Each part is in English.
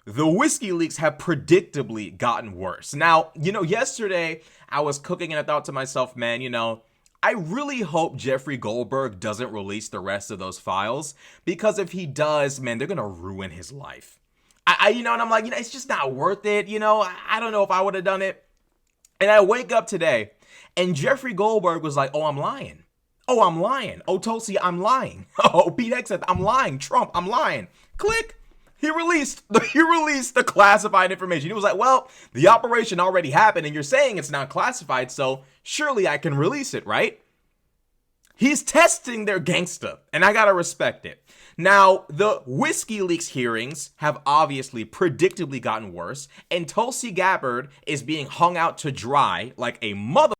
the whiskey leaks have predictably gotten worse. Now, yesterday I was cooking and I thought to myself, man, I really hope Jeffrey Goldberg doesn't release the rest of those files, because if he does, man, they're going to ruin his life. And I'm like, it's just not worth it. I don't know if I would have done it. And I wake up today and Jeffrey Goldberg was like, oh, I'm lying. Oh, I'm lying. Oh, Tulsi, I'm lying. Oh, Pete Hegseth, I'm lying. Trump, I'm lying. Click. He released the classified information. He was like, well, the operation already happened and you're saying it's not classified, so surely I can release it, right? He's testing their gangsta, and I gotta respect it. Now, the WhiskeyLeaks hearings have obviously predictably gotten worse, and Tulsi Gabbard is being hung out to dry like a mother.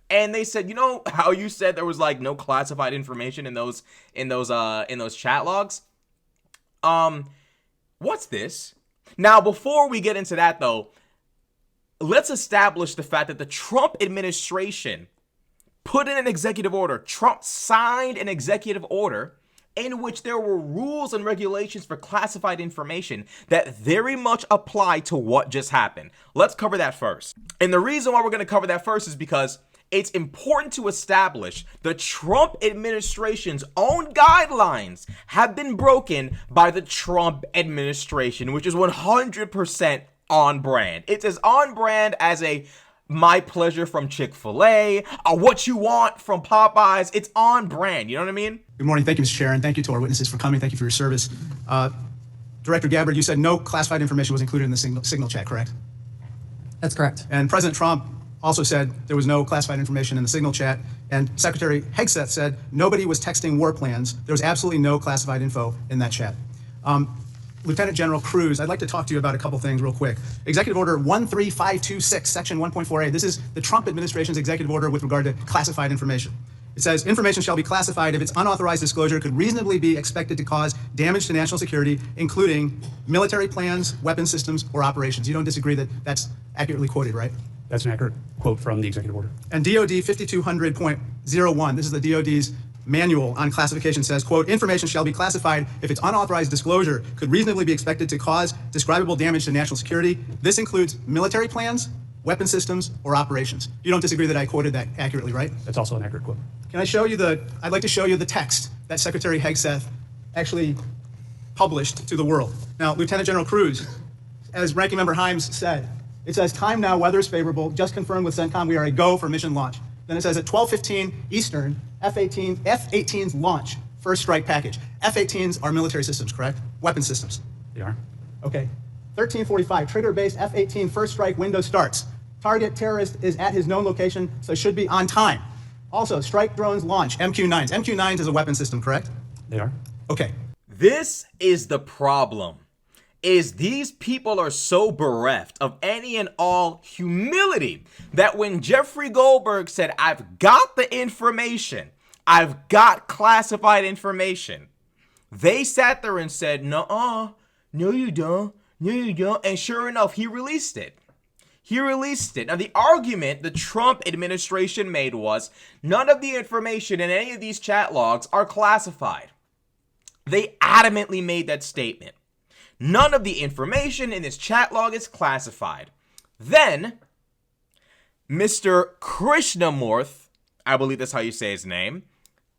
And they said, how you said there was like no classified information in those chat logs? What's this? Now, before we get into that, though, let's establish the fact that the Trump administration put in an executive order. Trump signed an executive order in which there were rules and regulations for classified information that very much apply to what just happened. Let's cover that first. And the reason why we're going to cover that first is because it's important to establish the Trump administration's own guidelines have been broken by the Trump administration, which is 100% on brand. It's as on brand as a my pleasure from Chick-fil-A, or what you want from Popeyes. It's on brand. You know what I mean? Good morning. Thank you, Mr. Chair, and thank you to our witnesses for coming. Thank you for your service. Director Gabbard, you said no classified information was included in the signal chat, correct? That's correct. And President Trump also said there was no classified information in the signal chat, and Secretary Hegseth said nobody was texting war plans. There was absolutely no classified info in that chat. Lieutenant General Cruz, I'd like to talk to you about a couple things real quick. Executive Order 13526, Section 1.4a. This is the Trump administration's executive order with regard to classified information. It says, information shall be classified if its unauthorized disclosure could reasonably be expected to cause damage to national security, including military plans, weapon systems, or operations. You don't disagree that that's accurately quoted, right? That's an accurate quote from the executive order. And DOD 5200.01, this is the DOD's manual on classification, says, quote, information shall be classified if its unauthorized disclosure could reasonably be expected to cause describable damage to national security. This includes military plans, weapon systems, or operations. You don't disagree that I quoted that accurately, right? That's also an accurate quote. Can I show you I'd like to show you the text that Secretary Hegseth actually published to the world. Now, Lieutenant General Cruz, as Ranking Member Himes said, it says, time now, weather is favorable, just confirmed with CENTCOM, we are a go for mission launch. Then it says at 12:15 Eastern, F-18's launch, first strike package. F-18s are military systems, correct? Weapon systems. They are. Okay. 13:45, trigger-based F-18 first strike window starts. Target terrorist is at his known location, so should be on time. Also, strike drones launch, MQ-9s. MQ-9s is a weapon system, correct? They are. Okay. This is the problem. Is these people are so bereft of any and all humility that when Jeffrey Goldberg said, I've got the information, I've got classified information, they sat there and said, no, you don't, and sure enough, he released it. Now, the argument the Trump administration made was none of the information in any of these chat logs are classified. They adamantly made that statement. None of the information in this chat log is classified. Then, Mr. Krishnamurthy, I believe that's how you say his name,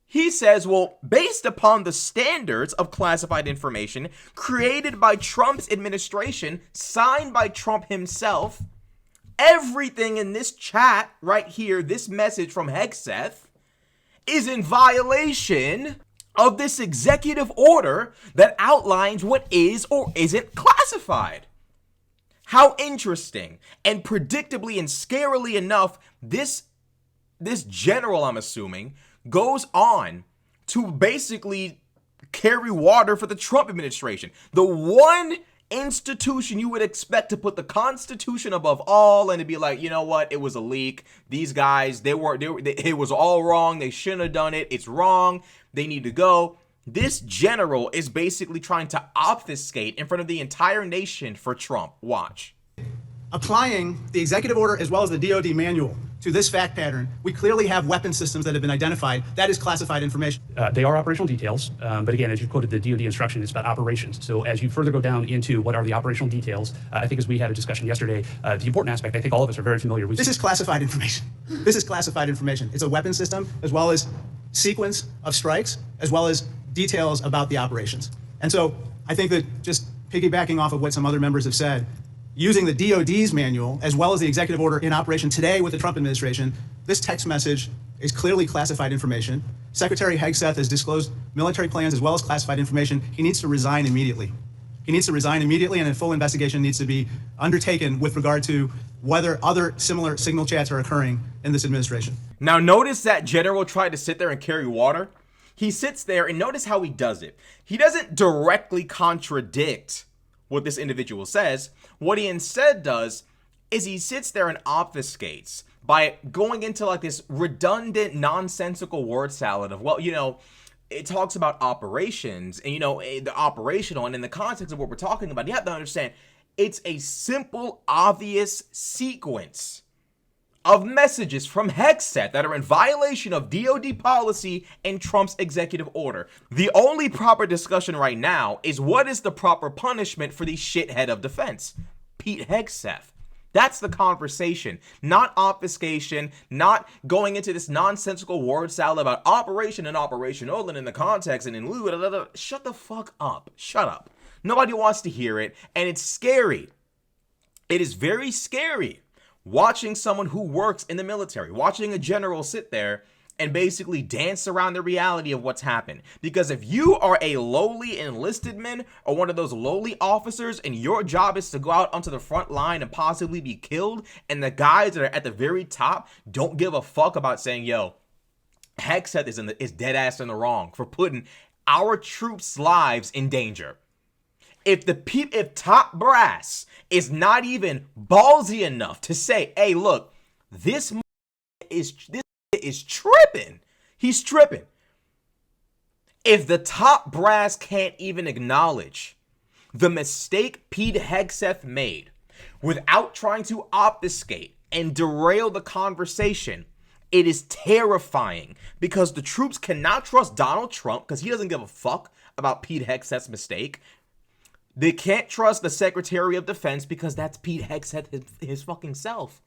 he says, well, based upon the standards of classified information created by Trump's administration, signed by Trump himself, everything in this chat right here, this message from Hegseth, is in violation of this executive order that outlines what is or isn't classified. How interesting. And predictably and scarily enough, this general, I'm assuming, goes on to basically carry water for the Trump administration. The one institution you would expect to put the Constitution above all and to be like, you know what, it was a leak. These guys, it was all wrong. They shouldn't have done it. It's wrong. They need to go. This general is basically trying to obfuscate in front of the entire nation for Trump. Watch. Applying the executive order as well as the DOD manual, to this fact pattern, we clearly have weapon systems that have been identified. That is classified information. They are operational details, but again, as you quoted the DoD instruction, it's about operations. So as you further go down into what are the operational details, I think as we had a discussion yesterday, the important aspect, I think all of us are very familiar with. This is classified information. This is classified information. It's a weapon system, as well as sequence of strikes, as well as details about the operations. And so I think that, just piggybacking off of what some other members have said, using the DoD's manual, as well as the executive order in operation today with the Trump administration, this text message is clearly classified information. Secretary Hegseth has disclosed military plans as well as classified information. He needs to resign immediately. He needs to resign immediately, and a full investigation needs to be undertaken with regard to whether other similar signal chats are occurring in this administration. Now notice that general tried to sit there and carry water. He sits there, and notice how he does it. He doesn't directly contradict what this individual says. What he instead does is he sits there and obfuscates by going into like this redundant, nonsensical word salad of, well, you know, it talks about operations and, you know, the operational, and in the context of what we're talking about, you have to understand it's a simple, obvious sequence of messages from Hegseth that are in violation of DoD policy and Trump's executive order. The only proper discussion right now is what is the proper punishment for the shithead of defense, Pete Hegseth. That's the conversation, not obfuscation, not going into this nonsensical word salad about operation and operational and in the context and in lieu. Shut the fuck up. Shut up. Nobody wants to hear it, and it's scary. It is very scary watching someone who works in the military, watching a general sit there and basically dance around the reality of what's happened. Because if you are a lowly enlisted man or one of those lowly officers and your job is to go out onto the front line and possibly be killed, and the guys that are at the very top don't give a fuck about saying, yo, Hegseth is dead ass in the wrong for putting our troops' lives in danger. If top brass is not even ballsy enough to say, hey, look, this is tripping. He's tripping. If the top brass can't even acknowledge the mistake Pete Hegseth made without trying to obfuscate and derail the conversation, it is terrifying, because the troops cannot trust Donald Trump because he doesn't give a fuck about Pete Hegseth's mistake. They can't trust the Secretary of Defense because that's Pete Hegseth his fucking self.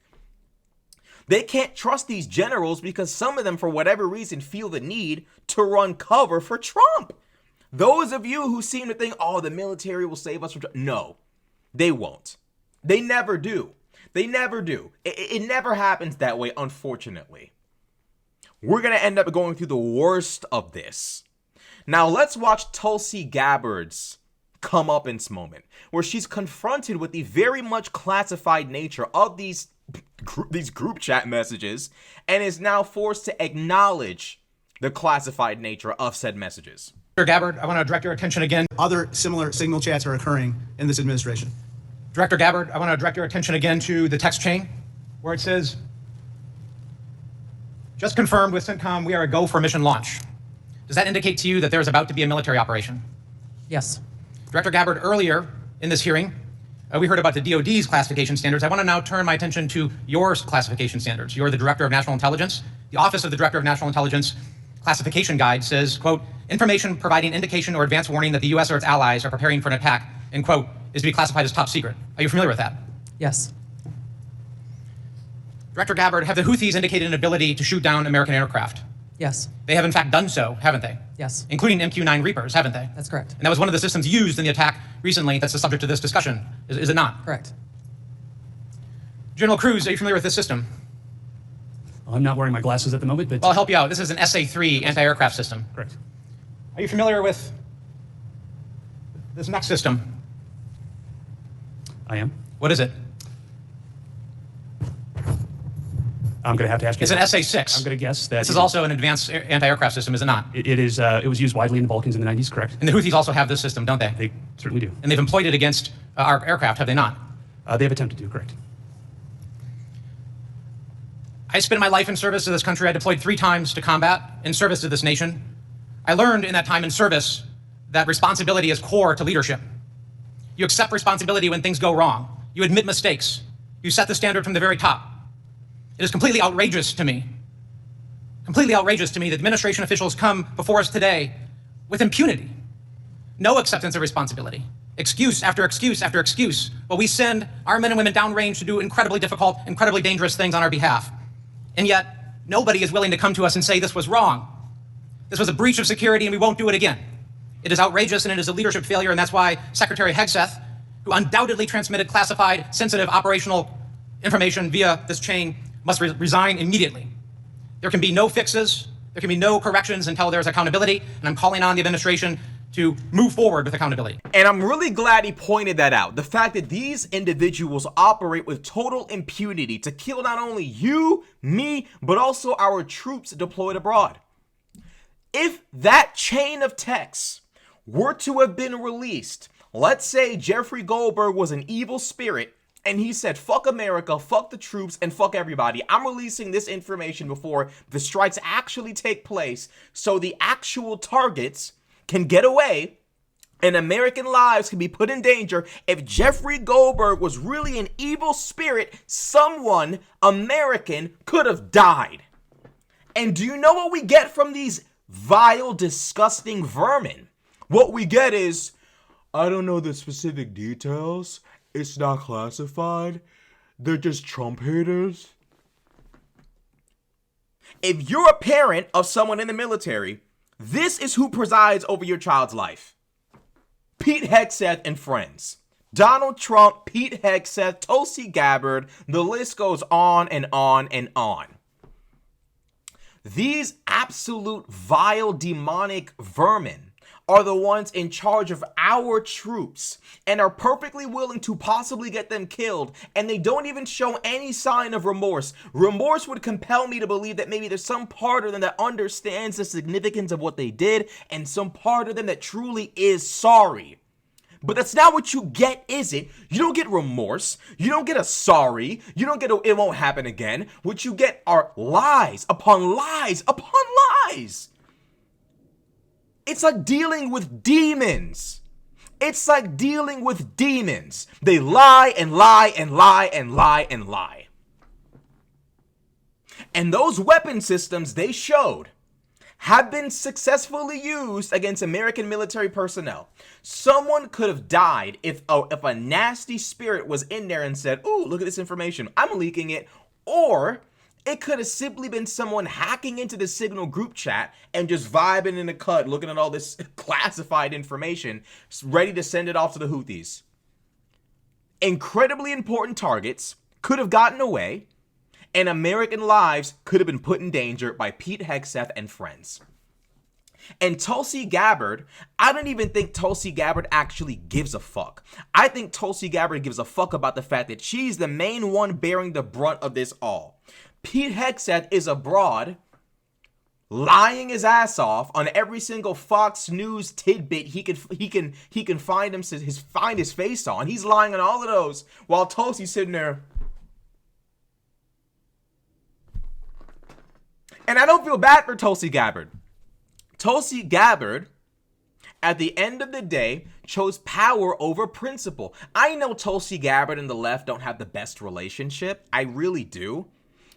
They can't trust these generals because some of them, for whatever reason, feel the need to run cover for Trump. Those of you who seem to think, oh, the military will save us from Trump. No, they won't. They never do. They never do. It never happens that way, unfortunately. We're going to end up going through the worst of this. Now, let's watch Tulsi Gabbard's comeuppance moment, where she's confronted with the very much classified nature of these group chat messages and is now forced to acknowledge the classified nature of said messages. Director Gabbard, I want to direct your attention again. Other similar signal chats are occurring in this administration. Director Gabbard, I want to direct your attention again to the text chain where it says, just confirmed with CENTCOM, we are a go for mission launch. Does that indicate to you that there's about to be a military operation? Yes. Director Gabbard, earlier in this hearing, we heard about the DoD's classification standards. I want to now turn my attention to your classification standards. You're the Director of National Intelligence. The Office of the Director of National Intelligence classification guide says, quote, information providing indication or advance warning that the U.S. or its allies are preparing for an attack, end quote, is to be classified as top secret. Are you familiar with that? Yes. Director Gabbard, have the Houthis indicated an ability to shoot down American aircraft? Yes. They have in fact done so, haven't they? Yes. Including MQ-9 Reapers, haven't they? That's correct. And that was one of the systems used in the attack recently that's the subject of this discussion, is it not? Correct. General Cruz, are you familiar with this system? I'm not wearing my glasses at the moment, but Well, I'll help you out. This is an SA-3 anti-aircraft system. correct. Are you familiar with this next system? I am. What is it? I'm going to have to ask you. It's an SA-6. I'm going to guess that This is also an advanced anti-aircraft system, is it not? it is. It was used widely in the Balkans in the 90s. Correct. And the Houthis also have this system, don't they? They certainly do. And they've employed it against our aircraft, have they not? They have attempted to. Correct. I spent my life in service to this country. I deployed 3 times to combat in service to this nation. I learned in that time in service that responsibility is core to leadership. You accept responsibility when things go wrong. You admit mistakes. You set the standard from the very top. It is completely outrageous to me that administration officials come before us today with impunity, no acceptance of responsibility, excuse after excuse after excuse, while we send our men and women downrange to do incredibly difficult, incredibly dangerous things on our behalf. And yet, nobody is willing to come to us and say this was wrong. This was a breach of security and we won't do it again. It is outrageous and it is a leadership failure, and that's why Secretary Hegseth, who undoubtedly transmitted classified, sensitive operational information via this chain, must resign immediately. There can be no fixes, there can be no corrections until there's accountability, and I'm calling on the administration to move forward with accountability. And I'm really glad he pointed that out. The fact that these individuals operate with total impunity to kill not only you, me, but also our troops deployed abroad. If that chain of texts were to have been released, let's say Jeffrey Goldberg was an evil spirit and he said, fuck America, fuck the troops, and fuck everybody. I'm releasing this information before the strikes actually take place so the actual targets can get away and American lives can be put in danger. If Jeffrey Goldberg was really an evil spirit, someone American could have died. And do you know what we get from these vile, disgusting vermin? What we get is, I don't know the specific details. It's not classified. They're just Trump haters. If you're a parent of someone in the military, this is who presides over your child's life. Pete Hegseth and friends. Donald Trump, Pete Hegseth, Tulsi Gabbard, the list goes on and on and on. These absolute vile demonic vermin are the ones in charge of our troops and are perfectly willing to possibly get them killed, and they don't even show any sign of remorse. Remorse would compel me to believe that maybe there's some part of them that understands the significance of what they did and some part of them that truly is sorry. But that's not what you get, is it? You don't get remorse. You don't get a sorry. You don't get a it won't happen again. What you get are lies upon lies upon lies. It's like dealing with demons. It's like dealing with demons. They lie and lie and lie and lie and lie. And those weapon systems they showed have been successfully used against American military personnel. Someone could have died if a nasty spirit was in there and said, ooh, look at this information, I'm leaking it. Or it could have simply been someone hacking into the Signal group chat and just vibing in the cut, looking at all this classified information, ready to send it off to the Houthis. Incredibly important targets could have gotten away, and American lives could have been put in danger by Pete Hegseth and friends. And Tulsi Gabbard, I don't even think Tulsi Gabbard actually gives a fuck. I think Tulsi Gabbard gives a fuck about the fact that she's the main one bearing the brunt of this all. Pete Hegseth is abroad, lying his ass off on every single Fox News tidbit he can find his face on. He's lying on all of those while Tulsi's sitting there. And I don't feel bad for Tulsi Gabbard. Tulsi Gabbard, at the end of the day, chose power over principle. I know Tulsi Gabbard and the left don't have the best relationship. I really do.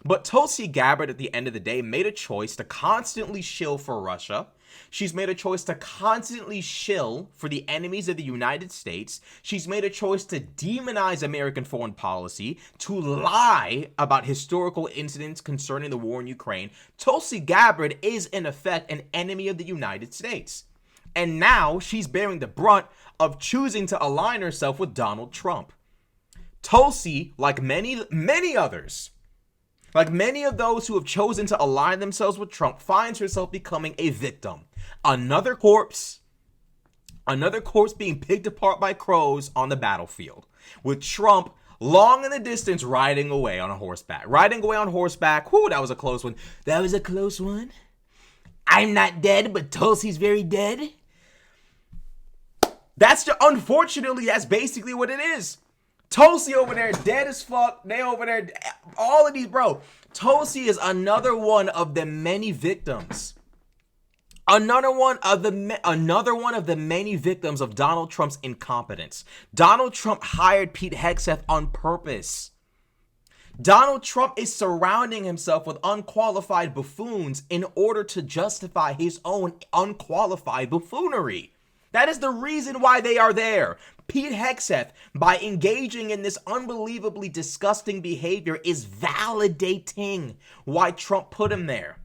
But Tulsi Gabbard, at the end of the day, made a choice to constantly shill for Russia. She's made a choice to constantly shill for the enemies of the United States. She's made a choice to demonize American foreign policy, to lie about historical incidents concerning the war in Ukraine. Tulsi Gabbard is, in effect, an enemy of the United States. And now she's bearing the brunt of choosing to align herself with Donald Trump. Tulsi, like many others, like many of those who have chosen to align themselves with Trump, finds herself becoming a victim. Another corpse being picked apart by crows on the battlefield, with Trump long in the distance riding away on horseback. Whoo, that was a close one. I'm not dead, but Tulsi's very dead. Unfortunately, that's basically what it is. Tulsi over there, dead as fuck. They over there, all of these, bro. Tulsi is another one of the many victims. Another one of the many victims of Donald Trump's incompetence. Donald Trump hired Pete Hegseth on purpose Donald Trump is surrounding himself with unqualified buffoons in order to justify his own unqualified buffoonery. That is the reason why they are there. Pete Hegseth, by engaging in this unbelievably disgusting behavior, is validating why Trump put him there.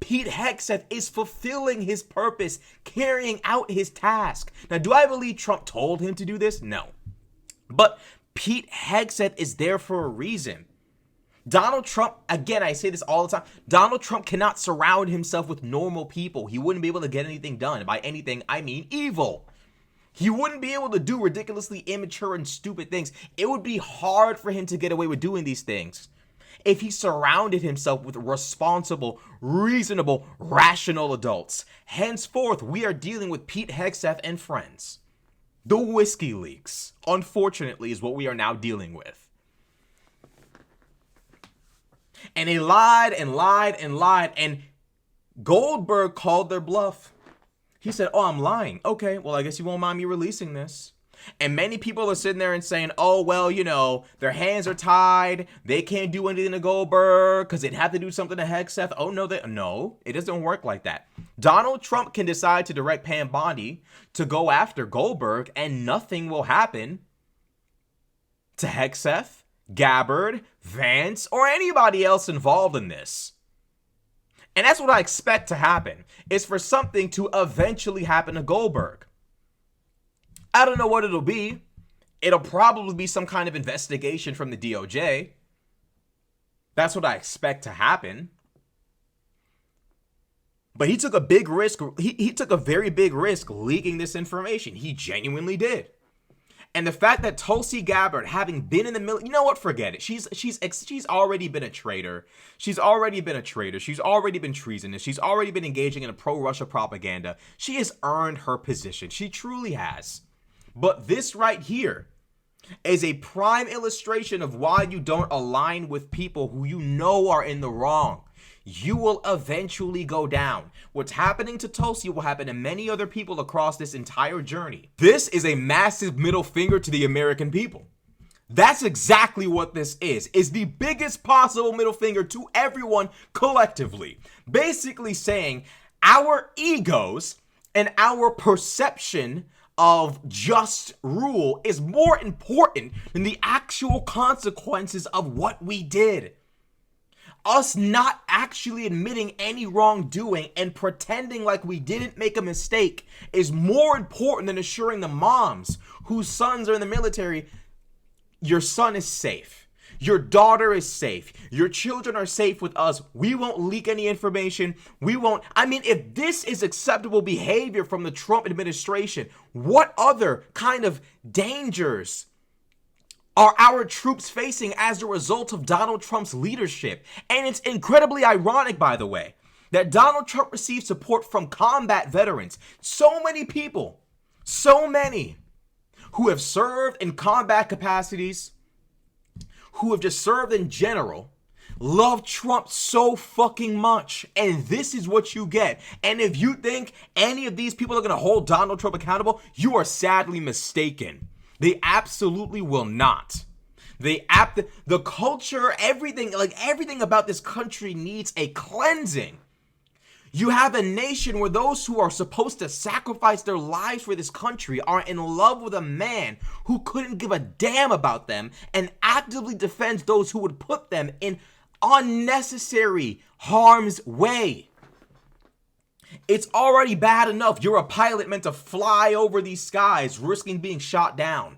Pete Hegseth is fulfilling his purpose, carrying out his task. Now, do I believe Trump told him to do this? No. But Pete Hegseth is there for a reason. Donald Trump, again, I say this all the time, Donald Trump cannot surround himself with normal people. He wouldn't be able to get anything done. By anything, I mean evil. He wouldn't be able to do ridiculously immature and stupid things. It would be hard for him to get away with doing these things if he surrounded himself with responsible, reasonable, rational adults. Henceforth, we are dealing with Pete Hegseth and friends. The WhiskeyLeaks, unfortunately, is what we are now dealing with. And they lied and lied and lied, and Goldberg called their bluff. He said, oh, I'm lying. Okay, well, I guess you won't mind me releasing this. And many people are sitting there and saying, oh, well, you know, their hands are tied. They can't do anything to Goldberg because they'd have to do something to Hegseth. Oh, no, it doesn't work like that. Donald Trump can decide to direct Pam Bondi to go after Goldberg, and nothing will happen to Hegseth, Gabbard, Vance, or anybody else involved in this. And that's what I expect to happen, is for something to eventually happen to Goldberg. I don't know what it'll be. It'll probably be some kind of investigation from the DOJ. That's what I expect to happen. But he took a big risk. He took a very big risk leaking this information. He genuinely did. And the fact that Tulsi Gabbard, having been in the military, you know what? Forget it. She's already been a traitor. She's already been a traitor. She's already been treasonous. She's already been engaging in a pro-Russia propaganda. She has earned her position. She truly has. But this right here is a prime illustration of why you don't align with people who you know are in the wrong. You will eventually go down. What's happening to Tulsi will happen to many other people across this entire journey. This is a massive middle finger to the American people. That's exactly what this is the biggest possible middle finger to everyone collectively. Basically saying our egos and our perception of just rule is more important than the actual consequences of what we did. Us not actually admitting any wrongdoing and pretending like we didn't make a mistake is more important than assuring the moms whose sons are in the military, your son is safe. Your daughter is safe. Your children are safe with us. We won't leak any information. If this is acceptable behavior from the Trump administration, what other kind of dangers are our troops facing as a result of Donald Trump's leadership? And it's incredibly ironic, by the way, that Donald Trump received support from combat veterans. So many people, so many who have served in combat capacities, who have just served in general, love Trump so fucking much. And this is what you get. And if you think any of these people are going to hold Donald Trump accountable, you are sadly mistaken. They absolutely will not. The culture, everything about this country needs a cleansing. You have a nation where those who are supposed to sacrifice their lives for this country are in love with a man who couldn't give a damn about them and actively defends those who would put them in unnecessary harm's way. It's already bad enough you're a pilot meant to fly over these skies, risking being shot down.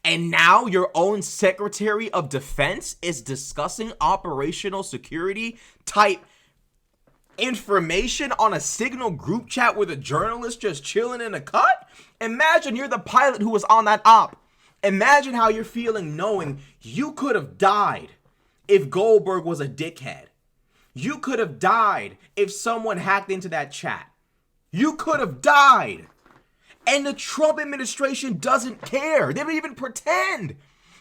And now your own Secretary of Defense is discussing operational security type information on a Signal group chat with a journalist just chilling in a cut? Imagine you're the pilot who was on that op. Imagine how you're feeling knowing you could have died if Goldberg was a dickhead. You could have died if someone hacked into that chat. You could have died. And the Trump administration doesn't care. They don't even pretend.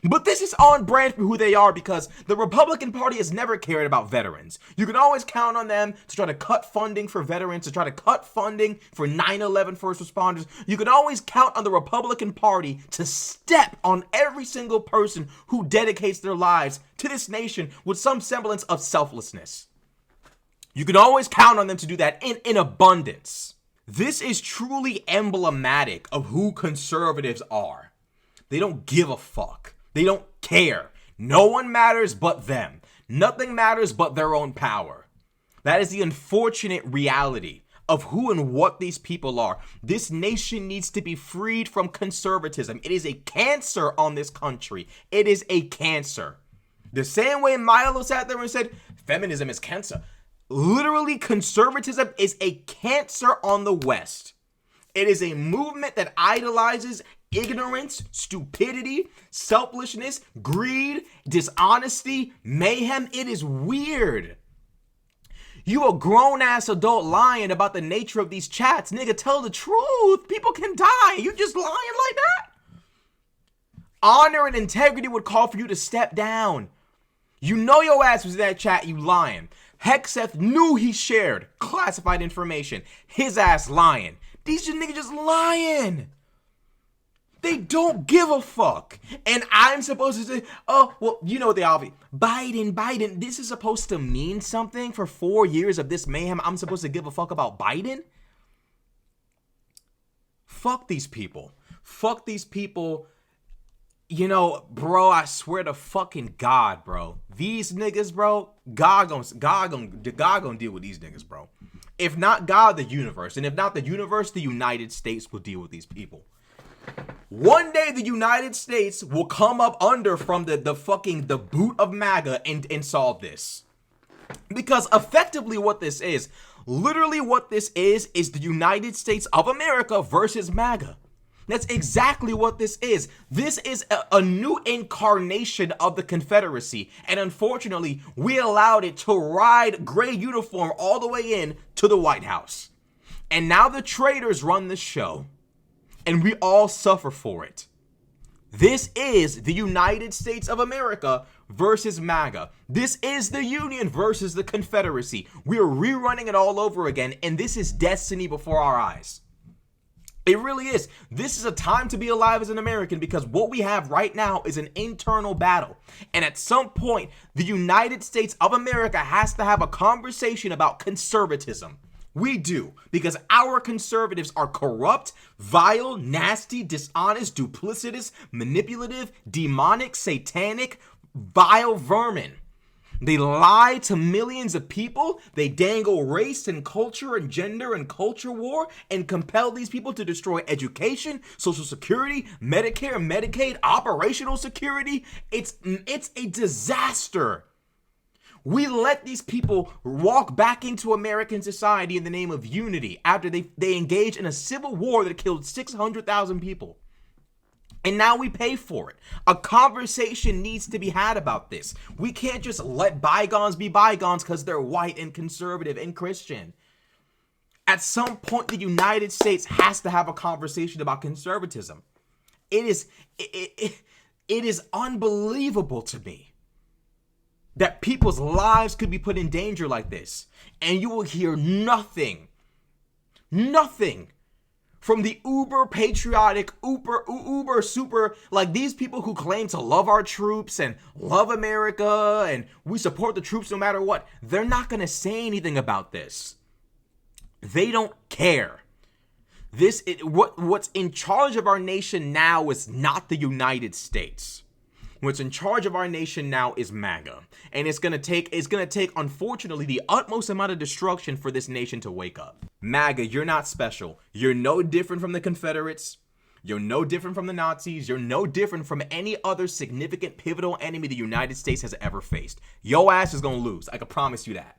But this is on brand for who they are because the Republican Party has never cared about veterans. You can always count on them to try to cut funding for veterans, to try to cut funding for 9/11 first responders. You can always count on the Republican Party to step on every single person who dedicates their lives to this nation with some semblance of selflessness. You can always count on them to do that in abundance. This is truly emblematic of who conservatives are. They don't give a fuck. They don't care. No one matters but them. Nothing matters but their own power. That is the unfortunate reality of who and what these people are. This nation needs to be freed from conservatism. It is a cancer on this country. It is a cancer. The same way Milo sat there and said, feminism is cancer. Literally, conservatism is a cancer on the West. It is a movement that idolizes ignorance, stupidity, selfishness, greed, dishonesty, mayhem. It is weird. You a grown-ass adult lying about the nature of these chats. Nigga, tell the truth. People can die. You just lying like that? Honor and integrity would call for you to step down. You know your ass was in that chat, you lying. Hexeth knew he shared classified information. His ass lying. These niggas just lying. They don't give a fuck. And I'm supposed to say, oh, well, you know what they all be. Biden, this is supposed to mean something for 4 years of this mayhem. I'm supposed to give a fuck about Biden? Fuck these people. Fuck these people. You know, bro, I swear to fucking God, bro. These niggas, bro, God gonna deal with these niggas, bro. If not God, the universe. And if not the universe, the United States will deal with these people. One day the United States will come up under from the boot of MAGA and solve this. Because effectively what this is, literally what this is the United States of America versus MAGA. That's exactly what this is. This is a new incarnation of the Confederacy. And unfortunately, we allowed it to ride gray uniform all the way in to the White House. And now the traitors run the show. And we all suffer for it. This is the United States of America versus MAGA. This is the Union versus the Confederacy. We're rerunning it all over again, and this is destiny before our eyes. It really is. This is a time to be alive as an American because what we have right now is an internal battle. And at some point, the United States of America has to have a conversation about conservatism. We do, because our conservatives are corrupt, vile, nasty, dishonest, duplicitous, manipulative, demonic, satanic, vile vermin. They lie to millions of people. They dangle race and culture and gender and culture war and compel these people to destroy education, Social Security, Medicare, Medicaid, operational security. It's a disaster. We let these people walk back into American society in the name of unity after they engaged in a civil war that killed 600,000 people. And now we pay for it. A conversation needs to be had about this. We can't just let bygones be bygones because they're white and conservative and Christian. At some point, the United States has to have a conversation about conservatism. It is unbelievable to me that people's lives could be put in danger like this. And you will hear nothing from the uber patriotic, uber super, like these people who claim to love our troops and love America and we support the troops no matter what. They're not gonna say anything about this. They don't care. What's in charge of our nation now is not the United States. What's in charge of our nation now is MAGA. And it's gonna take, unfortunately, the utmost amount of destruction for this nation to wake up. MAGA, you're not special. You're no different from the Confederates. You're no different from the Nazis. You're no different from any other significant pivotal enemy the United States has ever faced. Your ass is gonna lose. I can promise you that.